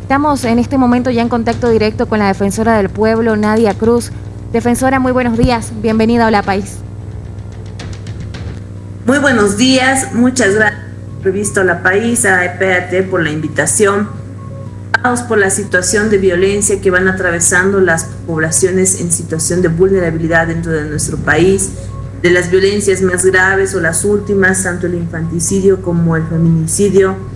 Estamos en este momento ya en contacto directo con la defensora del pueblo, Nadia Cruz. Defensora, muy buenos días. Bienvenida a Hola País. Muy buenos días. Muchas gracias por Revista Hola País, a EPAT por la invitación. Por la situación de violencia que van atravesando las poblaciones en situación de vulnerabilidad dentro de nuestro país, de las violencias más graves o las últimas, tanto el infanticidio como el feminicidio.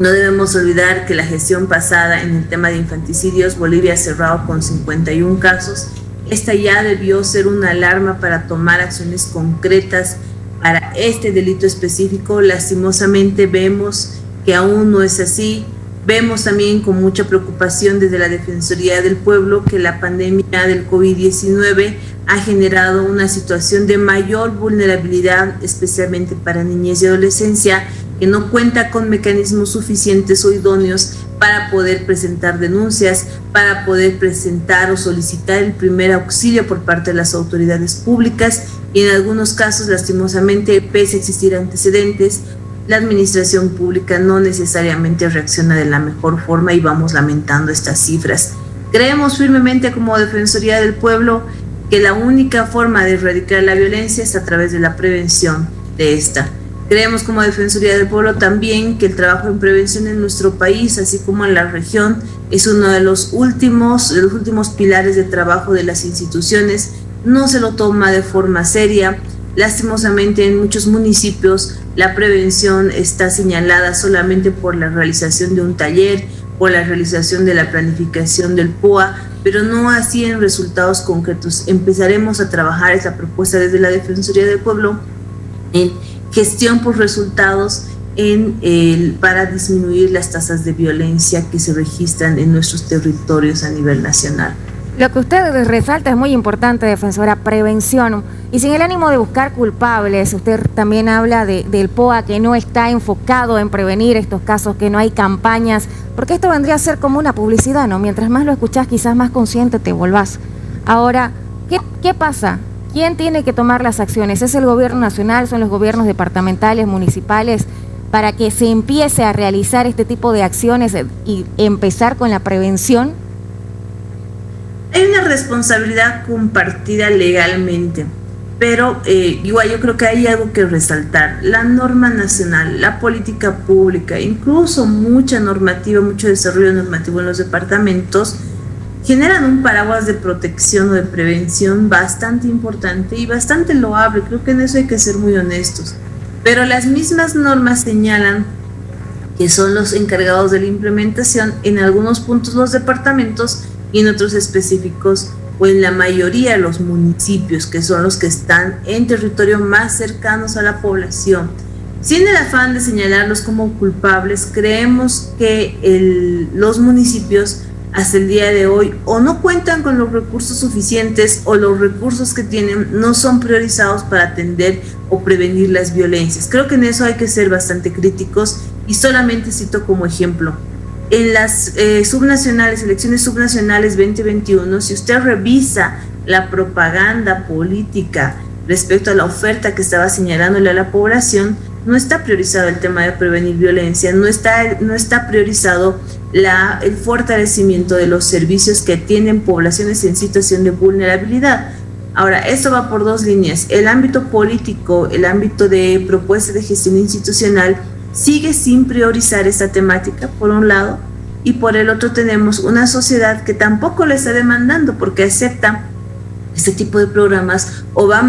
No debemos olvidar que la gestión pasada en el tema de infanticidios, Bolivia ha cerrado con 51 casos. Esta ya debió ser una alarma para tomar acciones concretas para este delito específico. Lastimosamente vemos que aún no es así. Vemos también con mucha preocupación desde la Defensoría del Pueblo que la pandemia del COVID-19 ha generado una situación de mayor vulnerabilidad, especialmente para niñez y adolescencia, que no cuenta con mecanismos suficientes o idóneos para poder presentar denuncias, para poder presentar o solicitar el primer auxilio por parte de las autoridades públicas, y en algunos casos, lastimosamente, pese a existir antecedentes, la administración pública no necesariamente reacciona de la mejor forma y vamos lamentando estas cifras. Creemos firmemente como Defensoría del Pueblo que la única forma de erradicar la violencia es a través de la prevención de esta. Creemos como Defensoría del Pueblo también que el trabajo en prevención en nuestro país, así como en la región, es uno de los últimos pilares de trabajo de las instituciones. No se lo toma de forma seria. Lastimosamente, en muchos municipios la prevención está señalada solamente por la realización de un taller, por la realización de la planificación del POA, pero no así en resultados concretos. Empezaremos a trabajar esta propuesta desde la Defensoría del Pueblo en gestión por resultados para disminuir las tasas de violencia que se registran en nuestros territorios a nivel nacional. Lo que usted resalta es muy importante, defensora, prevención. Y sin el ánimo de buscar culpables, usted también habla del POA que no está enfocado en prevenir estos casos, que no hay campañas, porque esto vendría a ser como una publicidad, ¿no? Mientras más lo escuchás, quizás más consciente te volvás. Ahora, ¿qué pasa? ¿Quién tiene que tomar las acciones? ¿Es el gobierno nacional? ¿Son los gobiernos departamentales, municipales? Para que se empiece a realizar este tipo de acciones y empezar con la prevención. Hay una responsabilidad compartida legalmente, pero igual yo creo que hay algo que resaltar. La norma nacional, la política pública, incluso mucha normativa, mucho desarrollo normativo en los departamentos, generan un paraguas de protección o de prevención bastante importante y bastante loable. Creo que en eso hay que ser muy honestos. Pero las mismas normas señalan que son los encargados de la implementación en algunos puntos los departamentos y en otros específicos o en la mayoría los municipios, que son los que están en territorio más cercanos a la población. Sin el afán de señalarlos como culpables, creemos que los municipios hasta el día de hoy o no cuentan con los recursos suficientes o los recursos que tienen no son priorizados para atender o prevenir las violencias. Creo que en eso hay que ser bastante críticos y solamente cito como ejemplo. En las elecciones subnacionales 2021, si usted revisa la propaganda política respecto a la oferta que estaba señalándole a la población, no está priorizado el tema de prevenir violencia, no está priorizado el fortalecimiento de los servicios que tienen poblaciones en situación de vulnerabilidad. Ahora, esto va por dos líneas. El ámbito político, el ámbito de propuesta de gestión institucional, sigue sin priorizar esta temática, por un lado, y por el otro tenemos una sociedad que tampoco le está demandando porque acepta este tipo de programas o va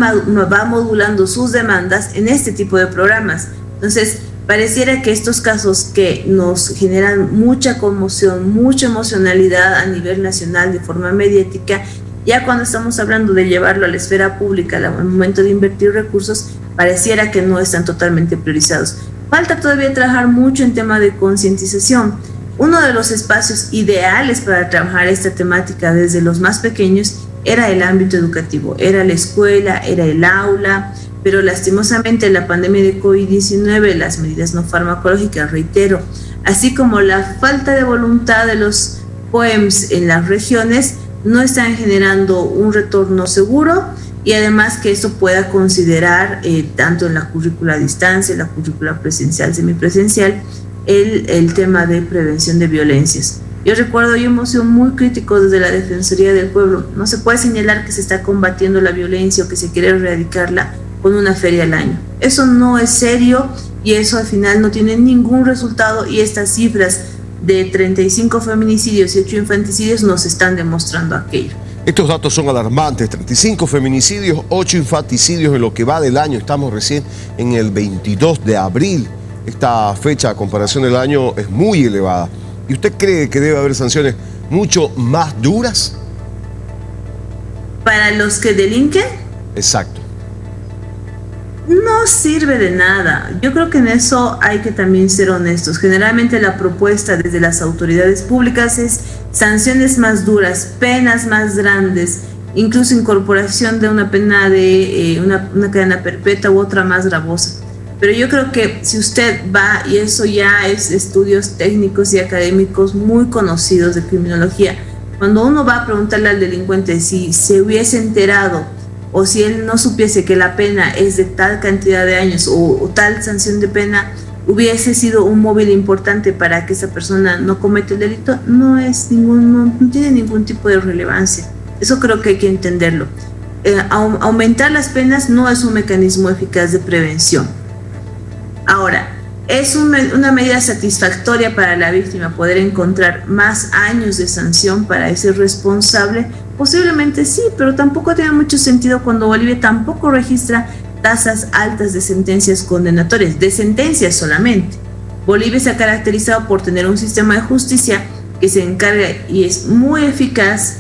modulando sus demandas en este tipo de programas. Entonces, pareciera que estos casos que nos generan mucha conmoción, mucha emocionalidad a nivel nacional de forma mediática, ya cuando estamos hablando de llevarlo a la esfera pública al momento de invertir recursos, pareciera que no están totalmente priorizados. Falta todavía trabajar mucho en tema de concientización. Uno de los espacios ideales para trabajar esta temática desde los más pequeños era el ámbito educativo, era la escuela, era el aula, pero lastimosamente la pandemia de COVID-19, las medidas no farmacológicas, reitero, así como la falta de voluntad de los POEMs en las regiones, no están generando un retorno seguro y además que esto pueda considerar tanto en la currícula a distancia, la currícula presencial, semipresencial, el tema de prevención de violencias. Yo recuerdo, yo hemos sido muy críticos desde la Defensoría del Pueblo. No se puede señalar que se está combatiendo la violencia o que se quiere erradicarla con una feria al año. Eso no es serio y eso al final no tiene ningún resultado, y estas cifras de 35 feminicidios y 8 infanticidios nos están demostrando aquello. Estos datos son alarmantes: 35 feminicidios, 8 infanticidios en lo que va del año. Estamos recién en el 22 de abril. Esta fecha a comparación del año es muy elevada. ¿Y usted cree que debe haber sanciones mucho más duras? ¿Para los que delinquen? Exacto. No sirve de nada. Yo creo que en eso hay que también ser honestos. Generalmente la propuesta desde las autoridades públicas es sanciones más duras, penas más grandes, incluso incorporación de una pena de una cadena perpetua u otra más gravosa. Pero yo creo que si usted va, y eso ya es estudios técnicos y académicos muy conocidos de criminología, cuando uno va a preguntarle al delincuente si se hubiese enterado o si él no supiese que la pena es de tal cantidad de años o tal sanción de pena hubiese sido un móvil importante para que esa persona no cometa el delito, no tiene ningún tipo de relevancia. Eso creo que hay que entenderlo. Aumentar las penas no es un mecanismo eficaz de prevención. Ahora, ¿es una medida satisfactoria para la víctima poder encontrar más años de sanción para ese responsable? Posiblemente sí, pero tampoco tiene mucho sentido cuando Bolivia tampoco registra tasas altas de sentencias condenatorias, de sentencias solamente. Bolivia se ha caracterizado por tener un sistema de justicia que se encarga y es muy eficaz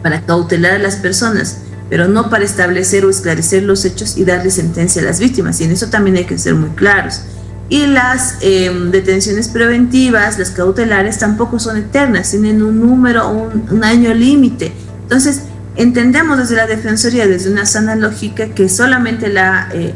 para cautelar a las personas, pero no para establecer o esclarecer los hechos y darle sentencia a las víctimas, y en eso también hay que ser muy claros. Y las detenciones preventivas, las cautelares, tampoco son eternas, tienen un número, un año límite. Entonces, entendemos desde la Defensoría, desde una sana lógica, que solamente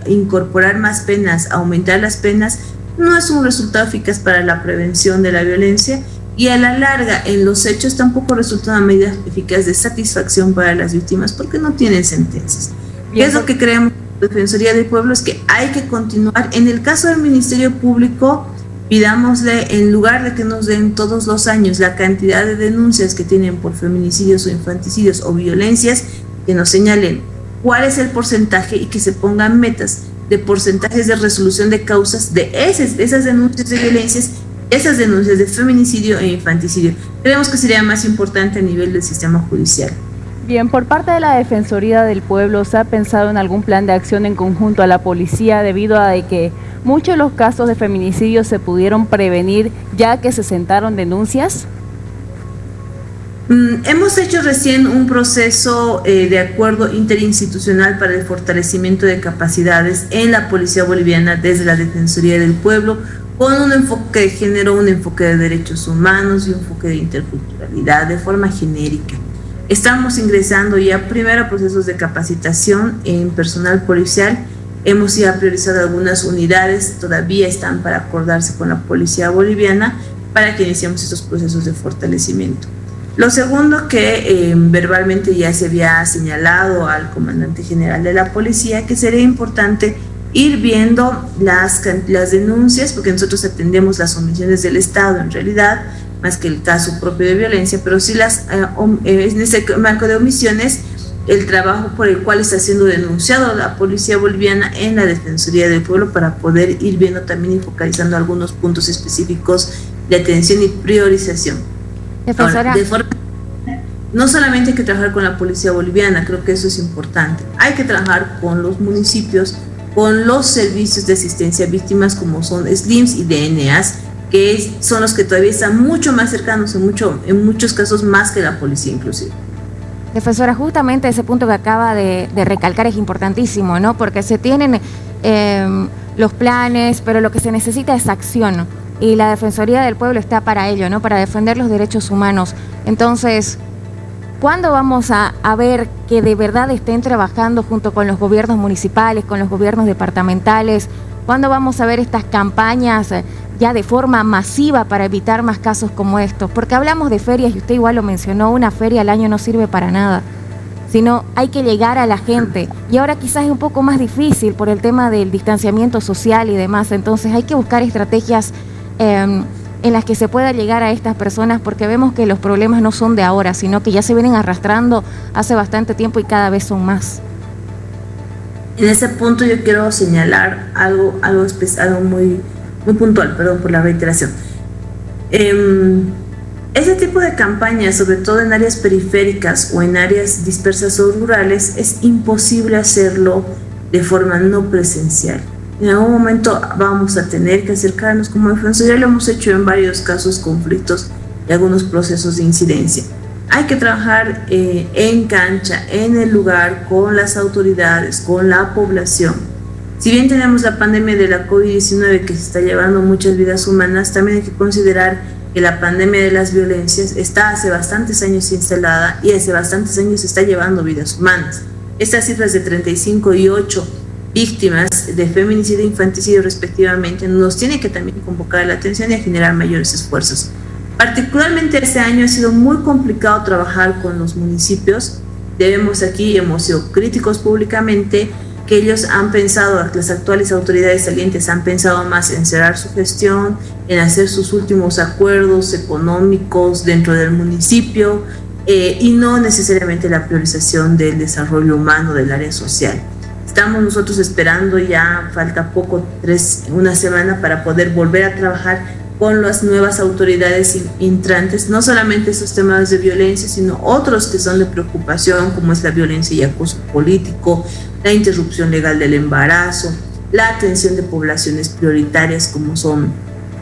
incorporar más penas, aumentar las penas, no es un resultado eficaz para la prevención de la violencia, y a la larga, en los hechos, tampoco resulta una medida eficaz de satisfacción para las víctimas, porque no tienen sentencias. ¿Qué es lo que creemos en la Defensoría del Pueblo? Es que hay que continuar. En el caso del Ministerio Público, pidámosle, en lugar de que nos den todos los años la cantidad de denuncias que tienen por feminicidios o infanticidios o violencias, que nos señalen cuál es el porcentaje y que se pongan metas de porcentajes de resolución de causas de esas denuncias de violencias, esas denuncias de feminicidio e infanticidio. Creemos que sería más importante a nivel del sistema judicial. Bien, por parte de la Defensoría del Pueblo, ¿se ha pensado en algún plan de acción en conjunto a la policía debido a que muchos de los casos de feminicidio se pudieron prevenir ya que se sentaron denuncias? Hemos hecho recién un proceso de acuerdo interinstitucional para el fortalecimiento de capacidades en la Policía Boliviana desde la Defensoría del Pueblo, con un enfoque de género, un enfoque de derechos humanos y un enfoque de interculturalidad de forma genérica. Estamos ingresando ya primero a procesos de capacitación en personal policial. Hemos ya priorizado algunas unidades, todavía están para acordarse con la Policía Boliviana para que iniciemos estos procesos de fortalecimiento. Lo segundo, que verbalmente ya se había señalado al comandante general de la policía, que sería importante ir viendo las denuncias, porque nosotros atendemos las omisiones del Estado en realidad, más que el caso propio de violencia, pero sí en ese marco de omisiones, el trabajo por el cual está siendo denunciado la Policía Boliviana en la Defensoría del Pueblo, para poder ir viendo también y focalizando algunos puntos específicos de atención y priorización. Defensora. Ahora, no solamente hay que trabajar con la Policía Boliviana, creo que eso es importante, hay que trabajar con los municipios, con los servicios de asistencia a víctimas como son SLIMS y DNAs, que son los que todavía están mucho más cercanos, en muchos casos más que la policía inclusive. Defensora, justamente ese punto que acaba de recalcar es importantísimo, ¿no? Porque se tienen los planes, pero lo que se necesita es acción, y la Defensoría del Pueblo está para ello, ¿no? Para defender los derechos humanos. Entonces, ¿cuándo vamos a ver que de verdad estén trabajando junto con los gobiernos municipales, con los gobiernos departamentales? ¿Cuándo vamos a ver estas campañas ya de forma masiva para evitar más casos como estos? Porque hablamos de ferias y usted igual lo mencionó, una feria al año no sirve para nada, sino hay que llegar a la gente. Y ahora quizás es un poco más difícil por el tema del distanciamiento social y demás, entonces hay que buscar estrategias en las que se pueda llegar a estas personas, porque vemos que los problemas no son de ahora, sino que ya se vienen arrastrando hace bastante tiempo y cada vez son más. En ese punto yo quiero señalar algo muy puntual, perdón por la reiteración. Ese tipo de campañas, sobre todo en áreas periféricas o en áreas dispersas o rurales, es imposible hacerlo de forma no presencial. En algún momento vamos a tener que acercarnos como defensoría, lo hemos hecho en varios casos, conflictos y algunos procesos de incidencia. Hay que trabajar en cancha, en el lugar, con las autoridades, con la población. Si bien tenemos la pandemia de la COVID-19 que se está llevando muchas vidas humanas, también hay que considerar que la pandemia de las violencias está hace bastantes años instalada y hace bastantes años está llevando vidas humanas. Estas cifras de 35 y 8 víctimas de feminicidio e infanticidio respectivamente nos tiene que también convocar la atención y a generar mayores esfuerzos. Particularmente este año ha sido muy complicado trabajar con los municipios. Hemos sido críticos públicamente, que ellos han pensado, las actuales autoridades salientes han pensado más en cerrar su gestión, en hacer sus últimos acuerdos económicos dentro del municipio y no necesariamente la priorización del desarrollo humano del área social. Estamos nosotros esperando, ya falta poco, una semana para poder volver a trabajar con las nuevas autoridades entrantes, no solamente esos temas de violencia, sino otros que son de preocupación, como es la violencia y acoso político, la interrupción legal del embarazo, la atención de poblaciones prioritarias como son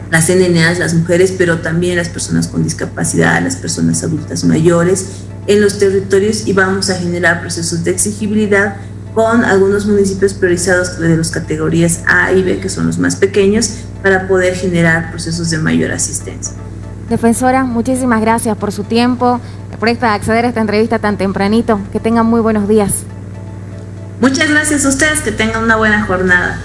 las NNAs, las mujeres, pero también las personas con discapacidad, las personas adultas mayores en los territorios, y vamos a generar procesos de exigibilidad con algunos municipios priorizados de las categorías A y B, que son los más pequeños, para poder generar procesos de mayor asistencia. Defensora, muchísimas gracias por su tiempo, por acceder a esta entrevista tan tempranito. Que tengan muy buenos días. Muchas gracias a ustedes, que tengan una buena jornada.